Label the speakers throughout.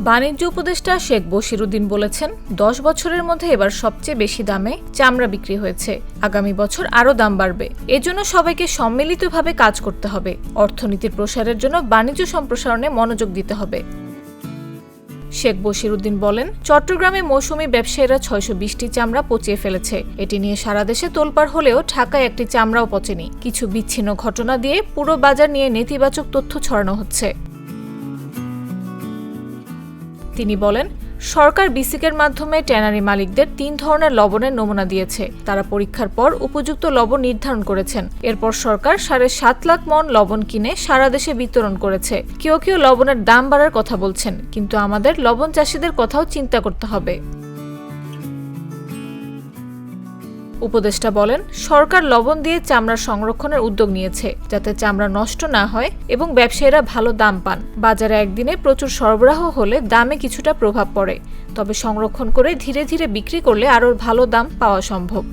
Speaker 1: বাণিজ্য উপদেষ্টা শেখ বশিরউদ্দিন বলেছেন, 10 বছরের মধ্যে এবার সবচেয়ে বেশি দামে চামড়া বিক্রি হয়েছে। আগামী বছর আরও দাম বাড়বে। এজন্য সবাইকে সম্মিলিতভাবে কাজ করতে হবে। অর্থনীতির প্রসারের জন্য বাণিজ্য সম্প্রসারণে মনোযোগ দিতে হবে। শেখ বশিরউদ্দিন বলেন, চট্টগ্রামে মৌসুমী ব্যবসায়ীরা 620টি চামড়া পচিয়ে ফেলেছে। এটি নিয়ে সারা দেশে তোলপাড় হলেও ঢাকায় একটি চামড়াও পচেনি। কিছু বিচ্ছিন্ন ঘটনা দিয়ে পুরো বাজার নিয়ে নেতিবাচক তথ্য ছড়ানো হচ্ছে। তিনি বলেন, সরকার বিসিকের মাধ্যমে ট্যানারি মালিকদের 3 ধরনের লবণের নমুনা দিয়েছে। তারা পরীক্ষার পর উপযুক্ত লবণ নির্ধারণ করেছেন। এরপর সরকার 7.5 লাখ মণ লবণ কিনে সারা দেশে বিতরণ করেছে। কেউ কেউ লবণের দাম বাড়ার কথা বলছেন, কিন্তু আমাদের লবণ চাষিদের কথাও চিন্তা করতে হবে। উপদেষ্টা বলেন, সরকার লবণ দিয়ে চামড়া সংরক্ষণের উদ্যোগ নিয়েছে, যাতে চামড়া নষ্ট না হয় এবং ব্যবসায়ীরা ভালো দাম পান। বাজারে একদিনে প্রচুর সরবরাহ হলে দামে কিছুটা প্রভাব পড়ে, তবে সংরক্ষণ করে ধীরে ধীরে বিক্রি করলে আরও ভালো দাম পাওয়া সম্ভব।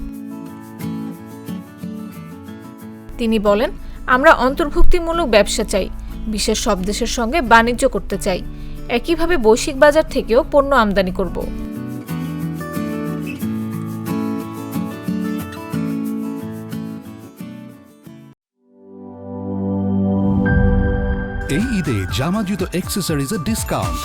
Speaker 1: তিনি বলেন, আমরা অন্তর্ভুক্তিমূলক ব্যবসা চাই, বিশ্বের সব দেশের সঙ্গে বাণিজ্য করতে চাই। একইভাবে বৈশ্বিক বাজার থেকেও পণ্য আমদানি করব।
Speaker 2: এই ঈদে জামা জুতো অ্যাক্সেসরিজের ডিসকাউন্ট।